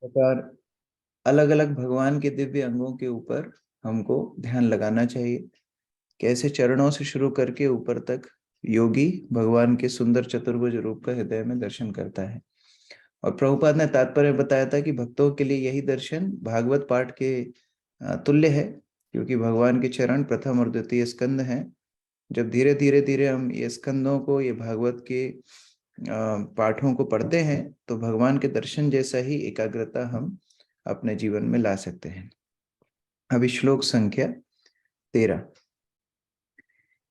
प्रकार अलग अलग भगवान के दिव्य अंगों के ऊपर हमको ध्यान लगाना चाहिए। कैसे चरणों से शुरू करके ऊपर तक योगी भगवान के सुंदर चतुर्भुज रूप का हृदय में दर्शन करता है। और प्रभुपाद ने तात्पर्य बताया था कि भक्तों के लिए यही दर्शन भागवत पाठ के तुल्य है, क्योंकि भगवान के चरण प्रथम और द्वितीय स्कंद हैं। जब धीरे धीरे धीरे हम ये स्कंदों को, ये भागवत के पाठों को पढ़ते हैं, तो भगवान के दर्शन जैसा ही एकाग्रता हम अपने जीवन में ला सकते हैं। अभी श्लोक संख्या 13।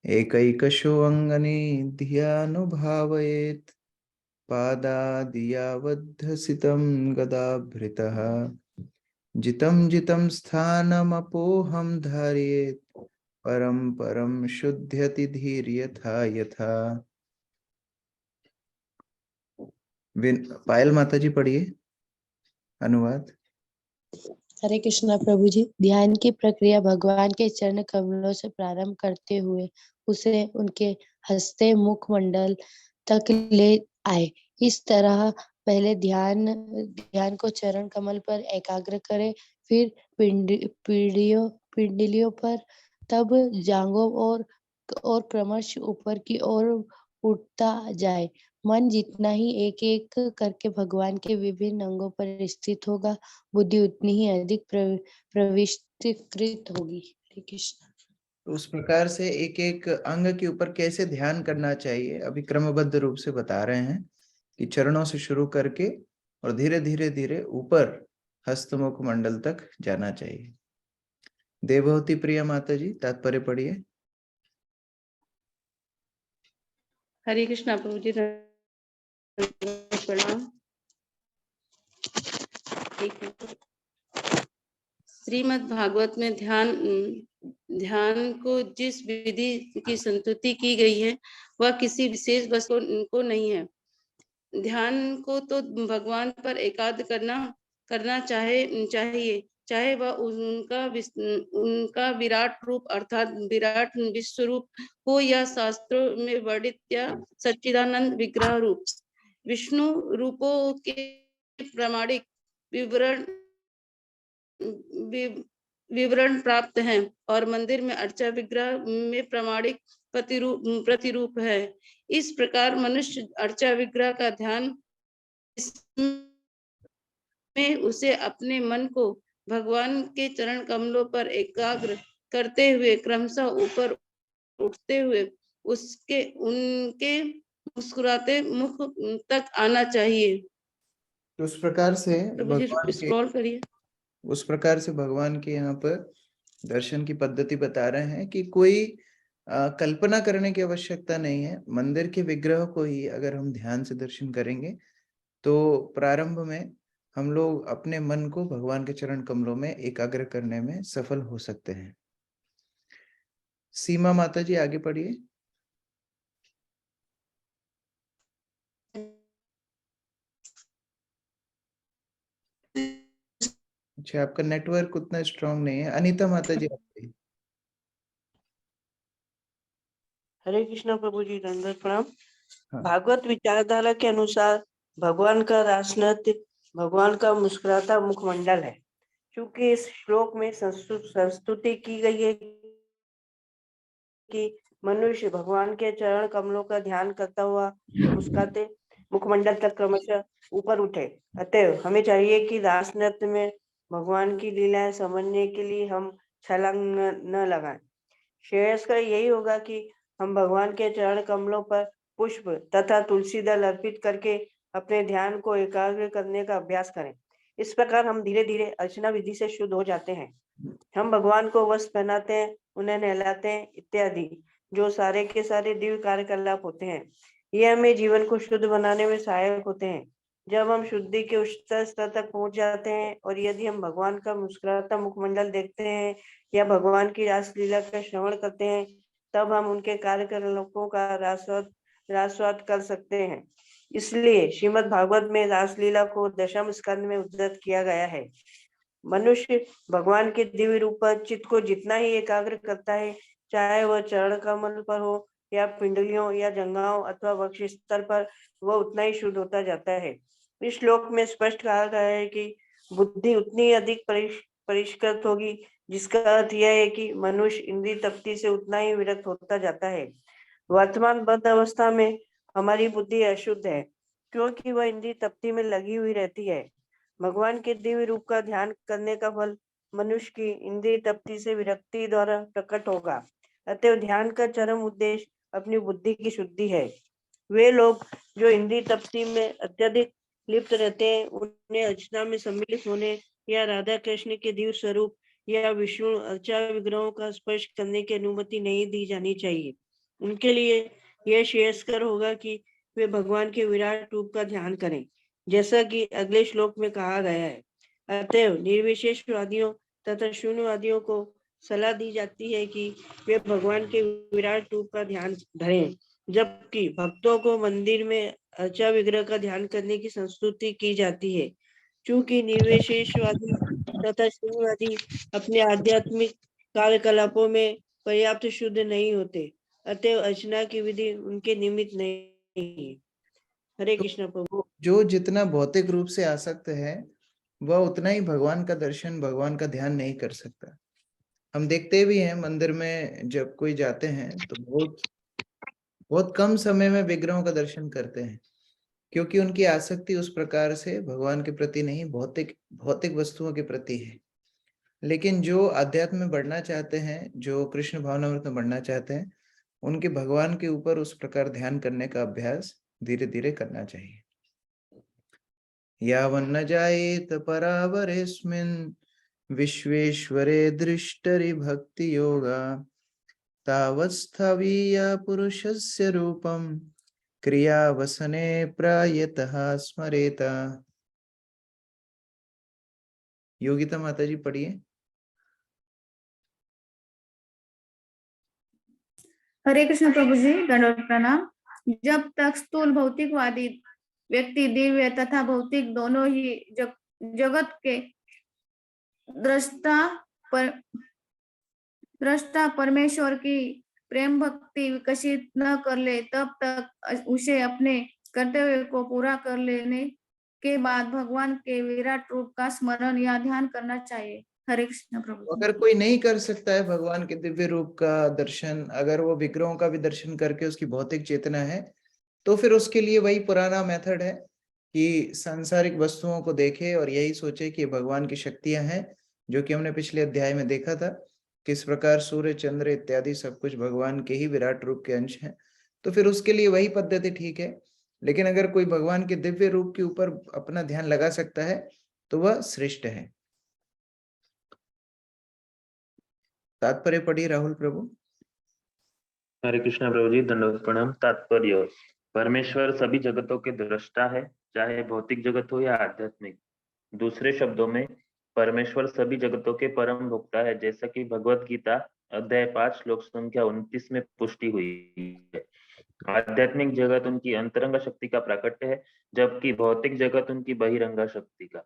एकैकशो अंगने ध्यानुभावयेत् पादादियावद्धसितं गदाभृतः जितं जितं स्थानमपोहं धारयेत् परम परम शुद्ध्यति धीर यथा यथा। पायल माता जी पढ़िए अनुवाद। हरे कृष्णा प्रभु जी। ध्यान की प्रक्रिया भगवान के चरण कमलों से प्रारंभ करते हुए उसे उनके हंसते मुखमंडल तक ले आए। इस तरह पहले ध्यान को चरण कमल पर एकाग्र करें, फिर पिंडलियों पर, तब जांघों और क्रमश ऊपर की ओर उठता जाए। मन जितना ही एक एक करके भगवान के विभिन्न अंगों पर स्थित होगा, बुद्धि उतनी ही अधिक प्रविष्टिकृत होगी। हरे कृष्ण। तो उस प्रकार से एक एक अंग के ऊपर कैसे ध्यान करना चाहिए अभी क्रमबद्ध रूप से बता रहे हैं कि चरणों से शुरू करके और धीरे धीरे धीरे ऊपर हस्तमुख मंडल तक जाना चाहिए। देवहूति प्रिया माता जी तात्पर्य पढ़िए। हरे कृष्णा प्रभु जी, प्रणाम। श्रीमद् भागवत में ध्यान को जिस विधि की संस्तुति की गई है वह किसी विशेष वस्तु को नहीं है। ध्यान को तो भगवान पर एकाग्र करना चाहिए, चाहे वह उनका विराट रूप अर्थात विराट विश्व रूप हो या शास्त्रों में वर्णित या सच्चिदानंद विग्रह रूप। विष्णु रूपों के प्रामाणिक विवरण प्राप्त हैं और मंदिर में अर्चा विग्रह में प्रामाणिक प्रतिरूप है। इस प्रकार मनुष्य अर्चा विग्रह का ध्यान में उसे अपने मन को भगवान के चरण कमलों पर एकाग्र करते हुए क्रमशः ऊपर उठते हुए उनके मुस्कुराते मुख तक आना चाहिए। तो उस प्रकार से भगवान के यहाँ पर दर्शन की पद्धति बता रहे हैं कि कोई कल्पना करने की आवश्यकता नहीं है। मंदिर के विग्रह को ही अगर हम ध्यान से दर्शन करेंगे तो प्रारंभ में हम लोग अपने मन को भगवान के चरण कमलों में एकाग्र करने में सफल हो सकते हैं। सीमा माता जी आगे पढ़िए। अच्छा, आपका नेटवर्क उतना स्ट्रांग नहीं है। अनीता माता जी आगे। हरे कृष्णा प्रभु जी, दंडवत प्रणाम। हाँ। भागवत विचारधारा के अनुसार भगवान का रास नृत्य भगवान का मुस्कुराता मुखमंडल है। क्योंकि इस श्लोक में संस्तुति की गई है कि मनुष्य भगवान के चरण कमलों का ध्यान करता हुआ मुस्कुराते मुखमंडल तक क्रमशः ऊपर उठे। अतएव हमें चाहिए कि रास नृत्य में भगवान की लीलाएं समझने के लिए हम छलांग न लगाएं। श्रेयस्कर यही होगा कि हम भगवान के चरण कमलों पर पुष्प तथा तुलसी दल अर्पित करके अपने ध्यान को एकाग्र करने का अभ्यास करें। इस प्रकार हम धीरे धीरे अर्चना विधि से शुद्ध हो जाते हैं। हम भगवान को वस्त्र पहनाते हैं, उन्हें नहलाते हैं इत्यादि, जो सारे के सारे दिव्य कार्यकलाप होते हैं। ये हमें जीवन को शुद्ध बनाने में सहायक होते हैं। जब हम शुद्धि के उच्चतर स्तर तक पहुंच जाते हैं और यदि हम भगवान का मुस्कुराता मुखमंडल देखते हैं या भगवान की रासलीला का श्रवण करते हैं, तब हम उनके कार्यकलापों का रास्वाद कर सकते हैं। इसलिए श्रीमद् भागवत में रासलीला को दशम स्कंद में उद्धृत किया गया है। मनुष्य भगवान के दिव्य रूप पर चित्त को जितना ही एकाग्र करता है, चाहे वह चरण कमल पर हो या पिंडलियों या जंघाओं अथवा वक्ष स्तर पर, वह उतना ही शुद्ध होता जाता है। इस श्लोक में स्पष्ट कहा गया है कि बुद्धि उतनी अधिक परिष्कृत होगी, जिसका अर्थ यह है कि मनुष्य इंद्रिय तृप्ति से उतना ही विरक्त होता जाता है। वर्तमान बद्ध अवस्था में हमारी बुद्धि अशुद्ध है, क्योंकि वह इंद्रिय तृप्ति में लगी हुई रहती है। भगवान के दिव्य रूप का ध्यान करने का फल मनुष्य की इंद्रिय तृप्ति से विरक्ति द्वारा प्रकट होगा। अतः ध्यान का चरम उद्देश्य अपनी बुद्धि की शुद्धि है। वे लोग जो इंद्रिय तृप्ति में अत्यधिक लिप्त रहते हैं, उन्हें अर्चना में सम्मिलित होने या राधा कृष्ण के दिव्य स्वरूप या विष्णु अर्चा विग्रहों का स्पर्श करने की अनुमति नहीं दी जानी चाहिए। उनके लिए यह श्रेयस्कर होगा कि वे भगवान के विराट रूप का ध्यान करें, जैसा कि अगले श्लोक में कहा गया है। अतएव निर्विशेषवादियों तथा शून्यवादियों को सलाह दी जाती है कि वे भगवान के विराट रूप का ध्यान धरें, जबकि भक्तों को मंदिर में अर्चा विग्रह का ध्यान करने की संस्तुति की जाती है। चूंकि निर्विशेषवादी तथा शून्यवादी अपने आध्यात्मिक कार्यकलापों में पर्याप्त शुद्ध नहीं होते, अतएव अर्चना की विधि उनके निमित्त नहीं है। हरे कृष्ण प्रभु। जो जितना भौतिक रूप से आसक्त है, वह उतना ही भगवान का दर्शन, भगवान का ध्यान नहीं कर सकता। हम देखते भी हैं मंदिर में जब कोई जाते हैं तो बहुत कम समय में विग्रहों का दर्शन करते हैं, क्योंकि उनकी आसक्ति उस प्रकार से भगवान के प्रति नहीं, भौतिक वस्तुओं के प्रति है। लेकिन जो अध्यात्म में बढ़ना चाहते हैं, जो कृष्ण भावनामृत में बढ़ना चाहते हैं, उनके भगवान के ऊपर उस प्रकार ध्यान करने का अभ्यास धीरे धीरे करना चाहिए। यावन्न जायेत परावरेस्मिन् विश्वेश्वरे दृष्टरि भक्ति योगा तावस्थावीय पुरुषस्य रूपम क्रियावसने प्रायतः स्मरेत। योगिता माता जी पढ़िए। हरे कृष्ण प्रभु जी, दंडवत प्रणाम। जब तक स्थूल भौतिकवादी व्यक्ति दिव्य तथा भौतिक दोनों ही जगत के दृष्टा परमेश्वर की प्रेम भक्ति विकसित न कर ले, तब तक उसे अपने कर्तव्य को पूरा कर लेने के बाद भगवान के विराट रूप का स्मरण या ध्यान करना चाहिए। हरे कृष्ण प्रभु। अगर कोई नहीं कर सकता है भगवान के दिव्य रूप का दर्शन, अगर वो विग्रहों का भी दर्शन करके उसकी भौतिक चेतना है, तो फिर उसके लिए वही पुराना मेथड है कि सांसारिक वस्तुओं को देखे और यही सोचे कि भगवान की शक्तियां हैं, जो कि हमने पिछले अध्याय में देखा था किस प्रकार सूर्य चंद्र इत्यादि सब कुछ भगवान के ही विराट रूप के अंश हैं। तो फिर उसके लिए वही पद्धति ठीक है। लेकिन अगर कोई भगवान के दिव्य रूप के ऊपर अपना ध्यान लगा सकता है तो वह श्रेष्ठ है। तात्पर्य पढ़िए राहुल प्रभु। हरे कृष्ण प्रभु जी, दंडवत प्रणाम। तात्पर्य: परमेश्वर सभी जगतों के दृष्टा है, चाहे भौतिक जगत हो या आध्यात्मिक। दूसरे शब्दों में, परमेश्वर सभी जगतों के परम भोक्ता है, जैसा कि भगवत गीता अध्याय 5 श्लोक संख्या 29 में पुष्टि हुई है। आध्यात्मिक जगत उनकी अंतरंग शक्ति का प्राकट्य है, जबकि भौतिक जगत उनकी बहिरंग शक्ति का।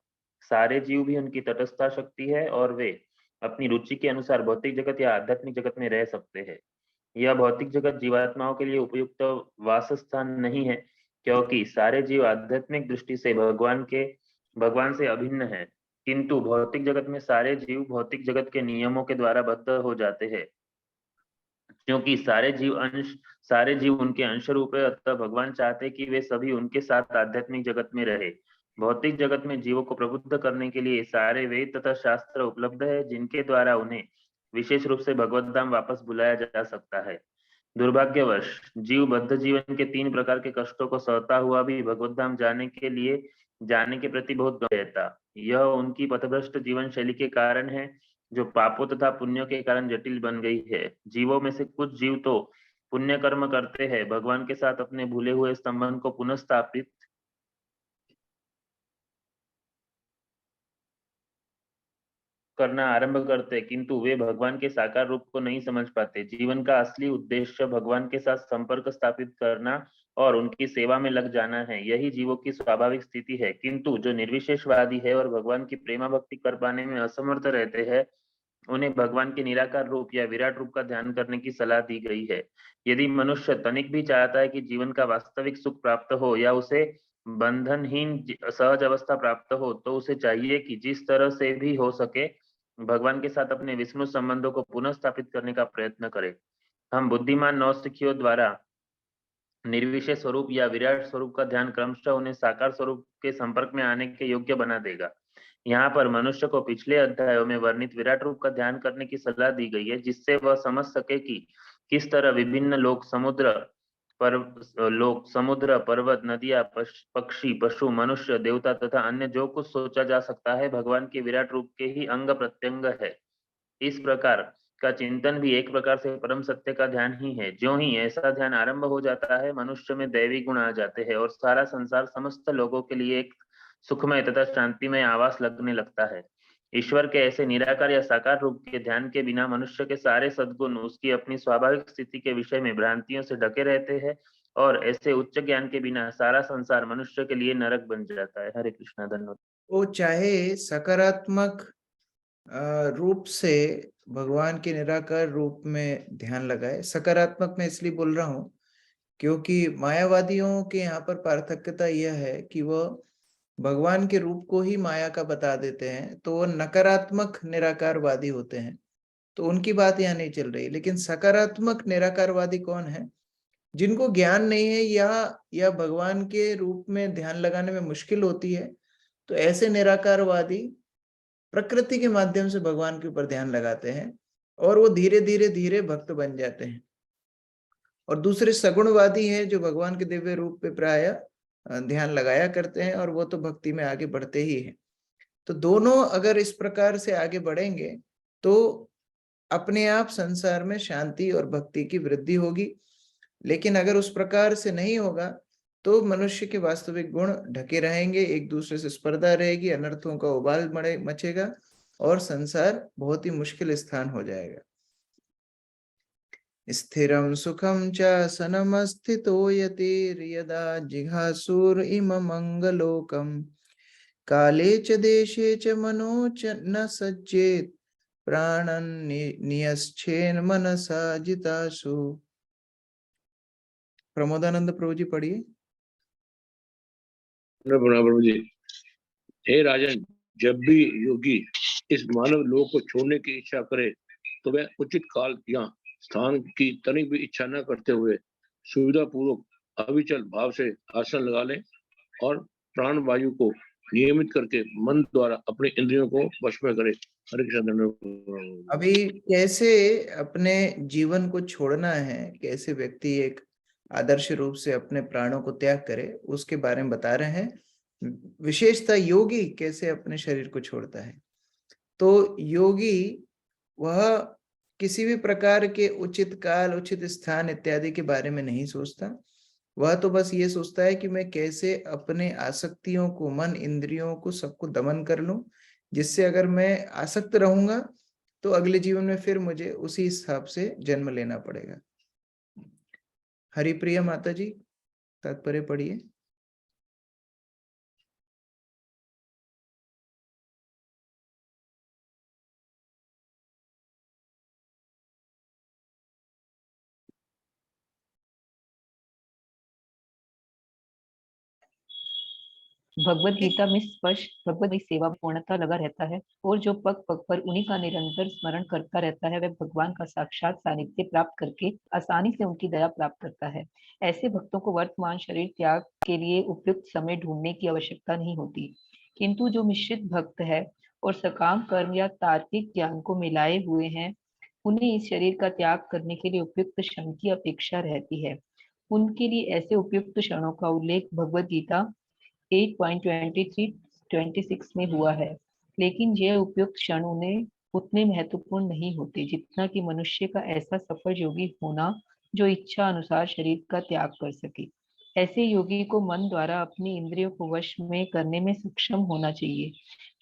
सारे जीव भी उनकी तटस्था शक्ति है और वे अपनी रुचि के अनुसार भौतिक जगत या आध्यात्मिक जगत में रह सकते हैं। यह भौतिक जगत जीवात्माओं के लिए उपयुक्त वासस्थान नहीं है, क्योंकि सारे जीव आध्यात्मिक दृष्टि से भगवान से अभिन्न है, किंतु भौतिक जगत में सारे जीव भौतिक जगत के नियमों के द्वारा बद्ध हो जाते हैं। क्योंकि सारे जीव उनके अंश रूप है, अतः भगवान चाहते कि वे सभी उनके साथ आध्यात्मिक जगत में रहे। भौतिक जगत में जीवों को प्रबुद्ध करने के लिए सारे वेद तथा शास्त्र उपलब्ध है, जिनके द्वारा उन्हें विशेष रूप से भगवत धाम वापस बुलाया जा सकता है। दुर्भाग्यवश जीव बद्ध जीवन के 3 प्रकार के कष्टों को सहता हुआ भी भगवत धाम जाने के प्रति बहुत गंभीर था। यह उनकी पथभ्रष्ट जीवन शैली के कारण है, जो पापों तथा पुण्यों के कारण जटिल बन गई है। जीवों में से कुछ जीव तो पुण्य कर्म करते हैं, भगवान के साथ अपने भूले हुए संबंध को पुनः स्थापित करना आरंभ करते, किंतु वे भगवान के साकार रूप को नहीं समझ पाते। जीवन का असली उद्देश्य भगवान के साथ संपर्क स्थापित करना और उनकी सेवा में लग जाना है। यही जीवों की स्वाभाविक स्थिति है, किंतु जो निर्विशेषवादी है और भगवान की प्रेमा भक्ति कर पाने में असमर्थ रहते हैं, उन्हें भगवान के निराकार रूप या विराट रूप का ध्यान करने की सलाह दी गई है। यदि मनुष्य तनिक भी चाहता है कि जीवन का वास्तविक सुख प्राप्त हो या उसे बंधनहीन सहज अवस्था प्राप्त हो तो उसे चाहिए कि जिस तरह से भी हो सके भगवान के साथ अपने विष्णु संबंधों को पुनः स्थापित करने का प्रयत्न करे। हम बुद्धिमान नौसिखियों द्वारा निर्विशेष स्वरूप या विराट स्वरूप का ध्यान क्रमशः उन्हें साकार स्वरूप के संपर्क में आने के योग्य बना देगा। यहाँ पर मनुष्य को पिछले अध्यायों में वर्णित विराट रूप का ध्यान करने की सलाह दी गई है, जिससे वह समझ सके कि किस तरह विभिन्न लोक, समुद्र, पर्वत, नदियां, पक्षी, पशु, मनुष्य, देवता तथा अन्य जो कुछ सोचा जा सकता है भगवान के विराट रूप के ही अंग प्रत्यंग है। इस प्रकार का चिंतन भी एक प्रकार से परम सत्य का ध्यान ही है। ज्यों ही ऐसा ध्यान आरंभ हो जाता है मनुष्य में दैवी गुण आ जाते हैं और सारा संसार समस्त लोगों के लिए एक सुखमय तथा शांतिमय आवास लगने लगता है। ईश्वर के ऐसे निराकार या साकार रूप के ध्यान के बिना मनुष्य के सारे सद्गुण उसकी अपनी स्वाभाविक स्थिति के विषय में भ्रांतियों से ढके रहते हैं और ऐसे उच्च ज्ञान के बिना सारा संसार मनुष्य के लिए नरक बन जाता है। हरे कृष्णा। धन्यवाद। वो चाहे सकारात्मक रूप से भगवान के निराकार रूप में ध्यान लगाए। सकारात्मक मैं इसलिए बोल रहा हूँ क्योंकि मायावादियों के यहाँ पर पार्थक्यता यह है कि वह भगवान के रूप को ही माया का बता देते हैं, तो वो नकारात्मक निराकारवादी होते हैं, तो उनकी बात यहाँ नहीं चल रही। लेकिन सकारात्मक निराकारवादी कौन है? जिनको ज्ञान नहीं है या भगवान के रूप में ध्यान लगाने में मुश्किल होती है, तो ऐसे निराकारवादी प्रकृति के माध्यम से भगवान के ऊपर ध्यान लगाते हैं और वो धीरे धीरे भक्त बन जाते हैं। और दूसरे सगुणवादी हैं जो भगवान के दिव्य रूप पे प्राय ध्यान लगाया करते हैं और वो तो भक्ति में आगे बढ़ते ही हैं। तो दोनों अगर इस प्रकार से आगे बढ़ेंगे तो अपने आप संसार में शांति और भक्ति की वृद्धि होगी। लेकिन अगर उस प्रकार से नहीं होगा तो मनुष्य के वास्तविक गुण ढके रहेंगे, एक दूसरे से स्पर्धा रहेगी, अनर्थों का उबाल मचेगा और संसार बहुत ही मुश्किल स्थान हो जाएगा। स्थिरं सुखं च सनमस्थितो यतिर्यदा जिघासुर इममंगलोकम् काले च देशे च मनो च न सज्जेत प्राणन नियश्चेन मनसा जितासु। प्रमोदानंद प्रभु जी पढ़िए। प्रभु जी। हे राजन, जब भी योगी इस मानव लोक को छोड़ने की इच्छा करे तो वह उचित काल या स्थान की तनिक भी इच्छा न करते हुए सुविधा पूर्वक अविचल भाव से आसन लगा ले और प्राण वायु को नियमित करके मन द्वारा अपने इंद्रियों को वश में करे। हरे कृष्ण। अभी कैसे अपने जीवन को छोड़ना है, कैसे व्यक्ति एक आदर्श रूप से अपने प्राणों को त्याग करे, उसके बारे में बता रहे हैं। विशेषतः योगी कैसे अपने शरीर को छोड़ता है। तो योगी वह किसी भी प्रकार के उचित काल, उचित स्थान इत्यादि के बारे में नहीं सोचता। वह तो बस ये सोचता है कि मैं कैसे अपने आसक्तियों को, मन, इंद्रियों को, सबको दमन कर लूं, जिससे अगर मैं आसक्त रहूंगा तो अगले जीवन में फिर मुझे उसी हिसाब से जन्म लेना पड़ेगा। हरिप्रिया माता जी तात्पर्य पढ़िए। भगवत गीता में स्पष्ट भगवत सेवा पूर्णता लगा रहता है और जो पग पग पर उन्हीं का निरंतर स्मरण करता रहता है वह भगवान का साक्षात सानिध्य प्राप्त करके आसानी से उनकी दया प्राप्त करता है। ऐसे भक्तों को वर्तमान शरीर त्याग के लिए उपयुक्त समय ढूंढने की आवश्यकता नहीं होती, किंतु जो मिश्रित भक्त है और सकाम कर्म या तार्किक ज्ञान को मिलाए हुए हैं उन्हें इस शरीर का त्याग करने के लिए उपयुक्त क्षण की अपेक्षा रहती है। उनके लिए ऐसे उपयुक्त क्षणों का उल्लेख भगवत गीता 8.23-26 में हुआ है, लेकिन यह उपयुक्त क्षण उन्हें उतने महत्वपूर्ण नहीं होते जितना कि मनुष्य का ऐसा सफल योगी होना जो इच्छा अनुसार शरीर का त्याग कर सके। ऐसे योगी को मन द्वारा अपनी इंद्रियों को वश में करने में सक्षम होना चाहिए।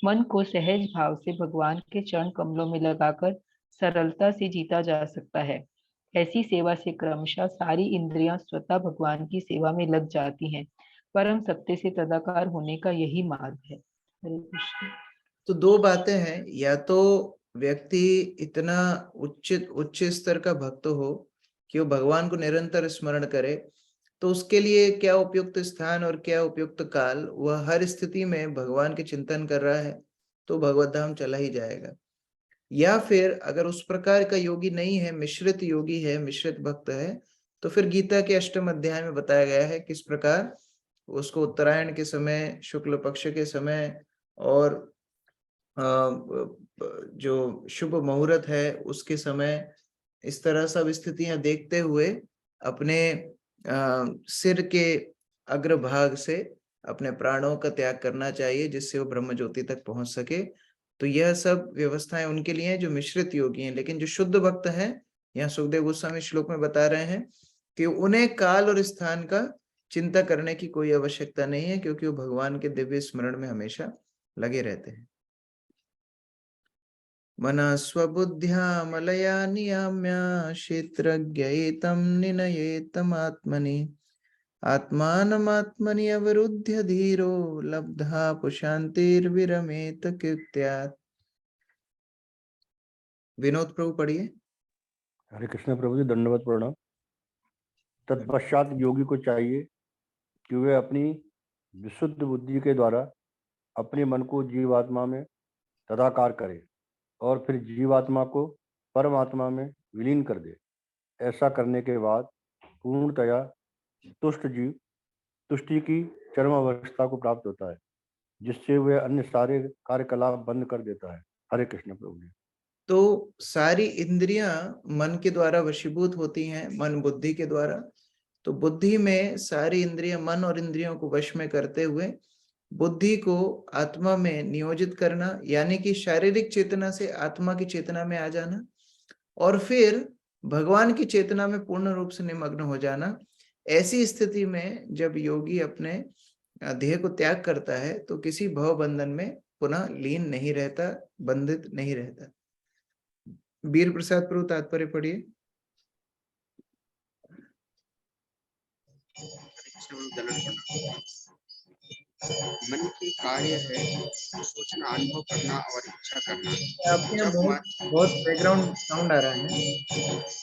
मन को सहज भाव से भगवान के चरण कमलों में लगाकर सरलता से जीता जा सकता है। ऐसी सेवा से क्रमशः सारी इंद्रियां स्वतः भगवान की सेवा में लग जाती हैं। परम सत्य से तदाकार होने का यही मार्ग है। हरे कृष्ण। तो दो बातें हैं, या तो व्यक्ति इतना उच्च स्तर का भक्त हो कि वो भगवान को निरंतर स्मरण करे तो उसके लिए क्या उपयुक्त स्थान और क्या उपयुक्त काल, वह हर स्थिति में भगवान के चिंतन कर रहा है तो भगवत धाम चला ही जाएगा। या फिर अगर उस प्रकार का योगी नहीं है, मिश्रित योगी है, मिश्रित भक्त है, तो फिर गीता के 8वें अध्याय में बताया गया है किस प्रकार उसको उत्तरायण के समय, शुक्ल पक्ष के समय और जो शुभ मुहूर्त है उसके समय, इस तरह सब स्थितियां देखते हुए अपने सिर के अग्रभाग से अपने प्राणों का त्याग करना चाहिए, जिससे वो ब्रह्म ज्योति तक पहुंच सके। तो यह सब व्यवस्थाएं उनके लिए हैं जो मिश्रित योगी हैं। लेकिन जो शुद्ध भक्त हैं, यहाँ सुखदेव गोस्वामी श्लोक में बता रहे हैं कि उन्हें काल और स्थान का चिंता करने की कोई आवश्यकता नहीं है, क्योंकि वो भगवान के दिव्य स्मरण में हमेशा लगे रहते हैं। मनः स्वबुद्ध्या मलया नियाम्य क्षेत्रज्ञ निनयेतमात्मनि आत्मानमात्मनि अवरुद्ध्य धीरो लब्धा पुशान्तिर्विरमेत कृत्यात्। विनोद प्रभु पढ़िए। हरे कृष्ण प्रभु जी, दंडवत प्रणाम। तत्पश्चात योगी को चाहिए कि वे अपनी विशुद्ध बुद्धि के द्वारा अपने मन को जीवात्मा में तदाकार करे और फिर जीवात्मा को परमात्मा में विलीन कर दे। ऐसा करने के बाद पूर्णतया तुष्ट जीव तुष्टि की चरम अवस्था को प्राप्त होता है, जिससे वह अन्य सारे कार्यकलाप बंद कर देता है। हरे कृष्ण प्रभु जी। तो सारी इंद्रियां मन के द्वारा वशीभूत होती हैं, मन बुद्धि के द्वारा। तो बुद्धि में सारी इंद्रियां, मन और इंद्रियों को वश में करते हुए बुद्धि को आत्मा में नियोजित करना, यानी कि शारीरिक चेतना से आत्मा की चेतना में आ जाना और फिर भगवान की चेतना में पूर्ण रूप से निमग्न हो जाना। ऐसी स्थिति में जब योगी अपने देह को त्याग करता है तो किसी भव बंधन में पुनः लीन नहीं रहता, बंधित नहीं रहता। वीर प्रसाद प्रभु तात्पर्य पढ़िए। मन की कार्य है सोचना, अनुभव करना और इच्छा करना। आपके यहाँ बहुत बैकग्राउंड साउंड आ रहा है।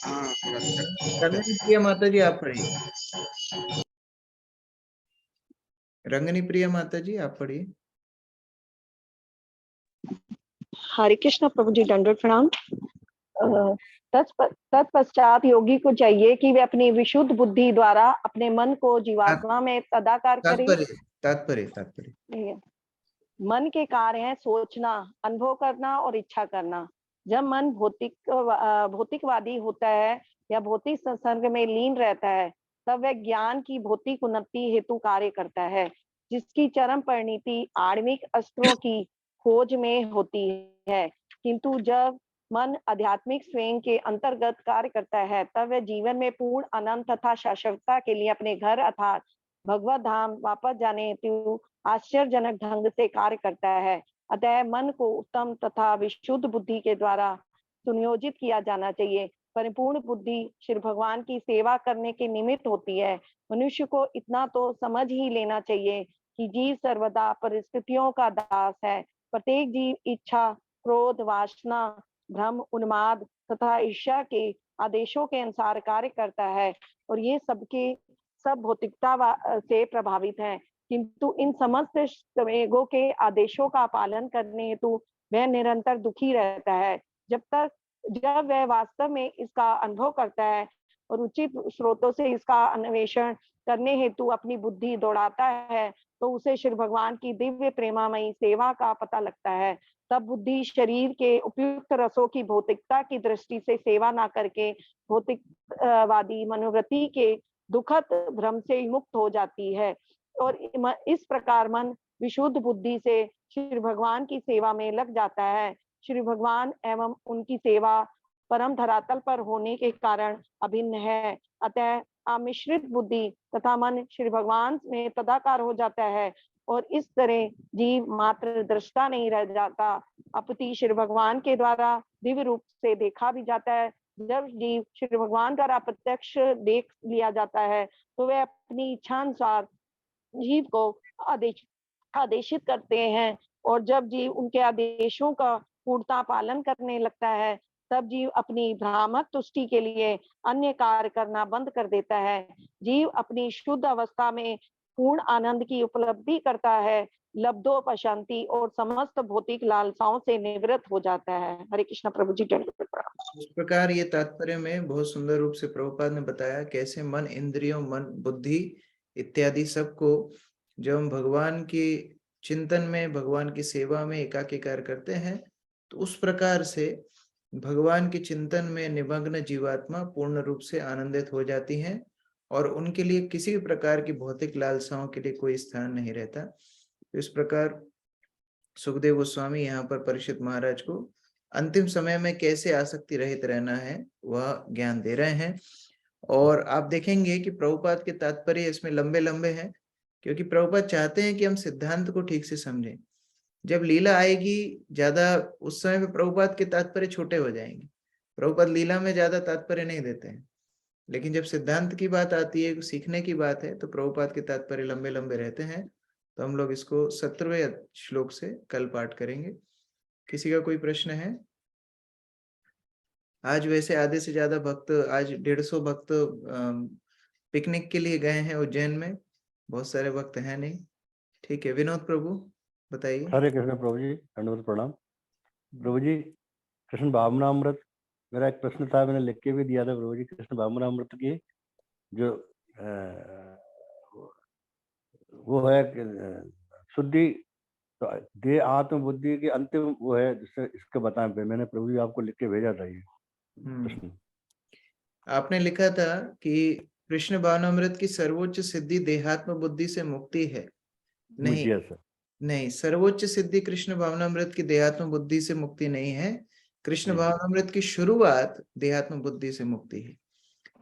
हाँ, रंगनी प्रिया माता जी आप पढ़िए। रंगनी प्रिया माता जी आप पढ़िए। हरे कृष्ण प्रभु जी, दंडवत प्रणाम। तत्पश्चात योगी को चाहिए कि वे अपनी विशुद्ध बुद्धि द्वारा अपने मन को जीवात्मा में तदाकार करे। तात्पर्य मन के कार्य हैं सोचना, अनुभव करना और इच्छा करना। जब मन भौतिकवादी होता है या भौतिक संसर्ग में लीन रहता है, तब वह ज्ञान की भौतिक उन्नति हेतु कार्य करता है, जिसकी चरम परिणति आणविक अस्त्रों की खोज में होती है। किंतु जब मन आध्यात्मिक स्वयं के अंतर्गत कार्य करता है, तब वह जीवन में पूर्ण आनंद तथा शाश्वतता के लिए अपने घर अर्थात भगवत धाम वापस जाने हेतु आश्चर्यजनक ढंग से कार्य करता है। अतः मन को उत्तम तथा विशुद्ध बुद्धि के द्वारा सुनियोजित किया जाना चाहिए। परिपूर्ण बुद्धि श्री भगवान की सेवा करने के निमित्त होती है। मनुष्य को इतना तो समझ ही लेना चाहिए कि जीव सर्वदा परिस्थितियों का दास है। प्रत्येक जीव इच्छा, क्रोध, वासना, भ्रम, उन्माद तथा ईर्ष्या के आदेशों के अनुसार कार्य करता है और ये सबके सब भौतिकता से प्रभावित हैं। किंतु इन समस्त संवेगों के आदेशों का पालन करने हेतु वह निरंतर दुखी रहता है। जब वह वास्तव में इसका अनुभव करता है और उचित स्रोतों से इसका अन्वेषण करने हेतु अपनी बुद्धि दौड़ाता है, तो उसे श्री भगवान की दिव्य प्रेमामयी सेवा का पता लगता है। तब बुद्धि शरीर के उपयुक्त रसों की भौतिकता की दृष्टि से सेवा ना करके भौतिकवादी मनोवृत्ति के दुखद भ्रम से मुक्त हो जाती है और इस प्रकार मन विशुद्ध बुद्धि से श्री भगवान की सेवा में लग जाता है। श्री भगवान एवं उनकी सेवा परम धरातल पर होने के कारण अभिन्न है। अतः आमिश्रित बुद्धि तथा मन श्री भगवान में तदाकार हो जाता है और इस तरह जीव मात्र दृष्टा नहीं रह जाता, अपितु श्री भगवान के द्वारा दिव्य रूप से देखा भी जाता है। जब जीव श्री भगवान द्वारा प्रत्यक्ष देख लिया जाता है, तो वह अपनी इच्छा अनुसार जीव को आदेशित करते हैं और जब जीव उनके आदेशों का पूर्णता पालन करने लगता है, तब जीव अपनी भ्रामक तुष्टि के लिए अन्य कार्य करना बंद कर देता है। जीव अपनी शुद्ध अवस्था में पूर्ण आनंद की उपलब्धि करता है, लब्धोपशांति और समस्त भौतिक लालसाओं से निवृत्त हो जाता है। हरे कृष्ण प्रभु जी। इस प्रकार ये तात्पर्य में बहुत सुंदर रूप से प्रभुपाद ने बताया कैसे मन, इंद्रियों, मन, बुद्धि इत्यादि सबको जब हम भगवान की चिंतन में, भगवान की सेवा में एकाकीकार करते हैं, तो उस प्रकार से भगवान के चिंतन में निमग्न जीवात्मा पूर्ण रूप से आनंदित हो जाती हैं और उनके लिए किसी भी प्रकार की भौतिक लालसाओं के लिए कोई स्थान नहीं रहता। तो इस प्रकार सुखदेव गोस्वामी यहाँ पर परीक्षित महाराज को अंतिम समय में कैसे आसक्ति रहित रहना है वह ज्ञान दे रहे हैं। और आप देखेंगे कि प्रभुपाद के तात्पर्य इसमें लंबे लंबे हैं, क्योंकि प्रभुपाद चाहते हैं कि हम सिद्धांत को ठीक से समझें। जब लीला आएगी ज्यादा, उस समय पे प्रभुपाद के तात्पर्य छोटे हो जाएंगे। प्रभुपाद लीला में ज्यादा तात्पर्य नहीं देते हैं, लेकिन जब सिद्धांत की बात आती है, सीखने की बात है, तो प्रभुपाद के तात्पर्य लंबे लंबे रहते हैं। तो हम लोग इसको 17वें श्लोक से कल पाठ करेंगे। किसी का कोई प्रश्न है? आज वैसे आधे से ज्यादा भक्त, आज 150 भक्त पिकनिक के लिए गए हैं उज्जैन में, बहुत सारे भक्त हैं नहीं। ठीक है, विनोद प्रभु बताइए। हरे कृष्ण प्रभु जी, दंडवत प्रणाम। प्रभु जी, कृष्ण भावनामृत, मेरा एक प्रश्न था, मैंने लिख के भी दिया था प्रभु जी। कृष्ण भावनामृत की जो वो है शुद्धि, तो देह आत्म बुद्धि की अंतिम वो है, जिससे इसके बताएं पे मैंने प्रभु जी आपको लिख के भेजा था ये प्रश्न। आपने लिखा था कि कृष्ण भावनामृत की सर्वोच्च सिद्धि देहात्म बुद्धि से मुक्ति है। नहीं नहीं, सर्वोच्च सिद्धि कृष्ण भावनामृत की देहात्म बुद्धि से मुक्ति नहीं है। कृष्ण भावनामृत की शुरुआत देहात्म बुद्धि से मुक्ति है।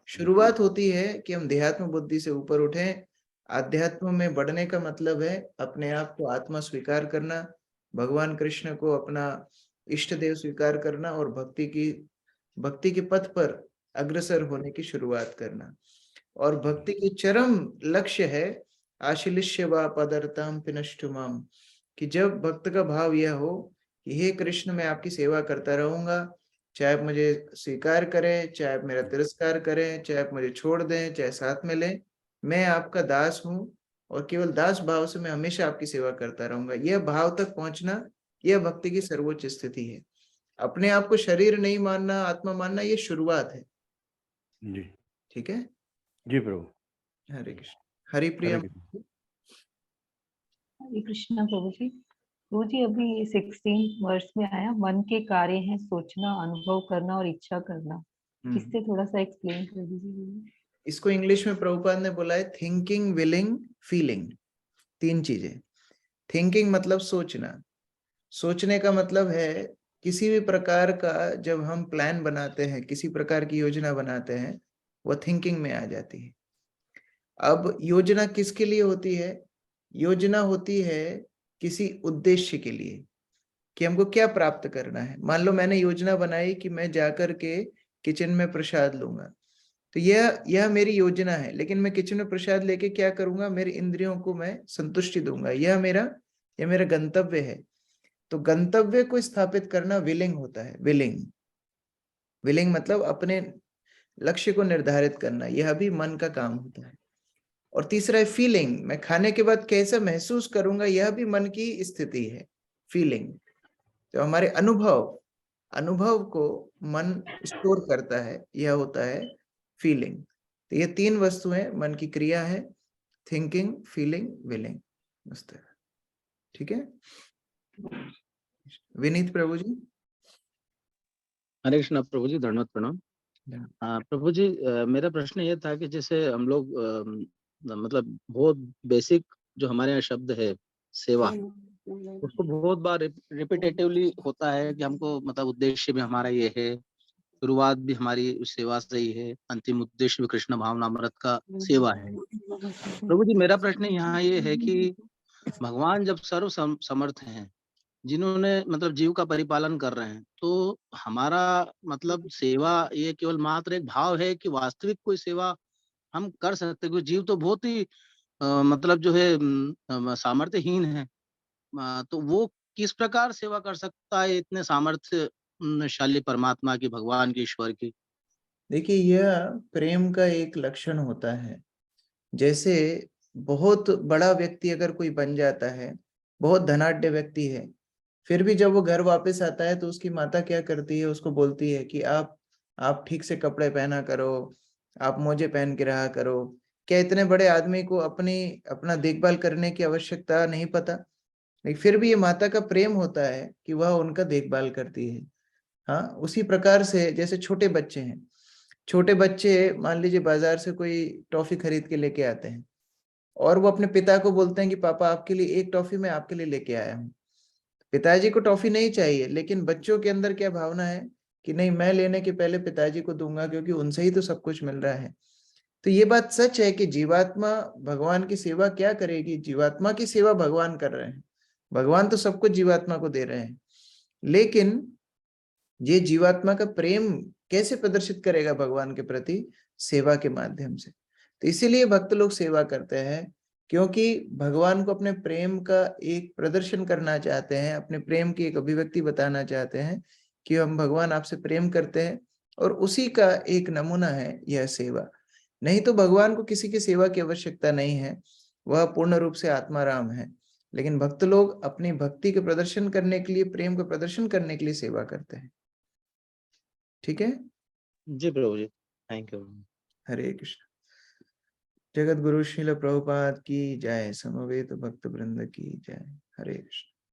शुरुआत होती है कि हम देहात्म बुद्धि से ऊपर उठें। आध्यात्म में बढ़ने का मतलब है अपने आप को आत्मा स्वीकार करना, भगवान कृष्ण को अपना इष्ट देव स्वीकार करना और भक्ति के पथ पर अग्रसर होने की शुरुआत करना। और भक्ति की चरम लक्ष्य है आशिलिष्य वा पदरताम पिनष्टुमाम, कि जब भक्त का भाव यह हो कि हे कृष्ण, मैं आपकी सेवा करता रहूंगा, चाहे आप मुझे स्वीकार करें, चाहे आप मेरा तिरस्कार करें, चाहे आप मुझे छोड़ दें, चाहे साथ में लें, मैं आपका दास हूं और केवल दास भाव से मैं हमेशा आपकी सेवा करता रहूंगा। यह भाव तक पहुंचना, यह भक्ति की सर्वोच्च स्थिति है। अपने आप को शरीर नहीं मानना, आत्मा मानना, ये शुरुआत है जी। ठीक है जी प्रभु। हरे कृष्ण। हरिप्रिया। हरे कृष्ण प्रभु जी। प्रभु जी, अभी 16 वर्ष में आया, मन के कार्य हैं सोचना, अनुभव करना और इच्छा करना। इससे थोड़ा सा एक्सप्लेन कर दीजिए। इसको इंग्लिश में प्रभुपाद ने बोला है थिंकिंग, विलिंग, फीलिंग। 3 चीजें। थिंकिंग मतलब सोचना। सोचने का मतलब है किसी भी प्रकार का जब हम प्लान बनाते हैं, किसी प्रकार की योजना बनाते हैं, वह थिंकिंग में आ जाती है। अब योजना किसके लिए होती है? योजना होती है किसी उद्देश्य के लिए, कि हमको क्या प्राप्त करना है। मान लो मैंने योजना बनाई कि मैं जाकर के किचन में प्रसाद लूंगा, तो यह मेरी योजना है। लेकिन मैं किचन में प्रसाद लेके क्या करूंगा? मेरी इंद्रियों को मैं संतुष्टि दूंगा। यह मेरा गंतव्य है। तो गंतव्य को स्थापित करना विलिंग होता है। विलिंग मतलब अपने लक्ष्य को निर्धारित करना, यह भी मन का काम होता है। और तीसरा है फीलिंग, मैं खाने के बाद कैसा महसूस करूंगा, यह भी मन की स्थिति है, फीलिंग। तो हमारे अनुभव को मन स्टोर करता है, यह होता है फीलिंग। तो ये 3 वस्तुएं मन की क्रिया है, थिंकिंग, फीलिंग, विलिंग। ठीक है। विनीत प्रभु जी। हरे कृष्ण प्रभु जी, धन्यवाद प्रणाम। प्रभु जी, मेरा प्रश्न ये था कि जैसे हम लोग मतलब बहुत बेसिक जो हमारे यहाँ शब्द है सेवा, उसको बहुत बार रिपीटेटिवली होता है कि हमको मतलब उद्देश्य भी हमारा ये है, शुरुआत भी हमारी सेवा से ही है, अंतिम उद्देश्य भी कृष्ण भावनामृत का सेवा है। प्रभु जी, मेरा प्रश्न यहाँ ये है कि भगवान जब सर्व समर्थ हैं, जिन्होंने मतलब जीव का परिपालन कर रहे हैं, तो हमारा मतलब सेवा ये केवल मात्र एक भाव है कि वास्तविक कोई सेवा हम कर सकते? क्योंकि जीव तो बहुत ही मतलब जो है सामर्थ्यहीन है, तो वो किस प्रकार सेवा कर सकता है इतने सामर्थ्य शाली परमात्मा की, भगवान की, ईश्वर की? देखिए, यह प्रेम का एक लक्षण होता है। जैसे बहुत बड़ा व्यक्ति अगर कोई बन जाता है, बहुत धनाढ्य व्यक्ति है, फिर भी जब वो घर वापस आता है तो उसकी माता क्या करती है, उसको बोलती है कि आप ठीक से कपड़े पहना करो, आप मोजे पहन के रहा करो। क्या इतने बड़े आदमी को अपना देखभाल करने की आवश्यकता नहीं पता? लेकिन फिर भी ये माता का प्रेम होता है कि वह उनका देखभाल करती है। हाँ, उसी प्रकार से जैसे छोटे बच्चे हैं, छोटे बच्चे मान लीजिए बाजार से कोई टॉफी खरीद के लेके आते हैं और वो अपने पिता को बोलते हैं कि पापा आपके लिए एक टॉफी मैं आपके लिए लेके आया हूँ। पिताजी को टॉफी नहीं चाहिए, लेकिन बच्चों के अंदर क्या भावना है कि नहीं, मैं लेने के पहले पिताजी को दूंगा, क्योंकि उनसे ही तो सब कुछ मिल रहा है। तो ये बात सच है कि जीवात्मा भगवान की सेवा क्या करेगी? जीवात्मा की सेवा भगवान कर रहे हैं, भगवान तो सब कुछ जीवात्मा को दे रहे हैं, लेकिन ये जीवात्मा का प्रेम कैसे प्रदर्शित करेगा भगवान के प्रति? सेवा के माध्यम से। तो इसीलिए भक्त लोग सेवा करते हैं, क्योंकि भगवान को अपने प्रेम का एक प्रदर्शन करना चाहते हैं, अपने प्रेम की एक अभिव्यक्ति बताना चाहते हैं कि हम भगवान आपसे प्रेम करते हैं, और उसी का एक नमूना है यह सेवा। नहीं तो भगवान को किसी की सेवा की आवश्यकता नहीं है, वह पूर्ण रूप से आत्माराम है। लेकिन भक्त लोग अपनी भक्ति के प्रदर्शन करने के लिए, प्रेम का प्रदर्शन करने के लिए सेवा करते हैं। ठीक है? जी प्रभु जी, थैंक यू। हरे कृष्ण। जगत गुरु श्रील प्रभुपाद की जय, समवेत भक्त वृंद की जय। हरे कृष्ण।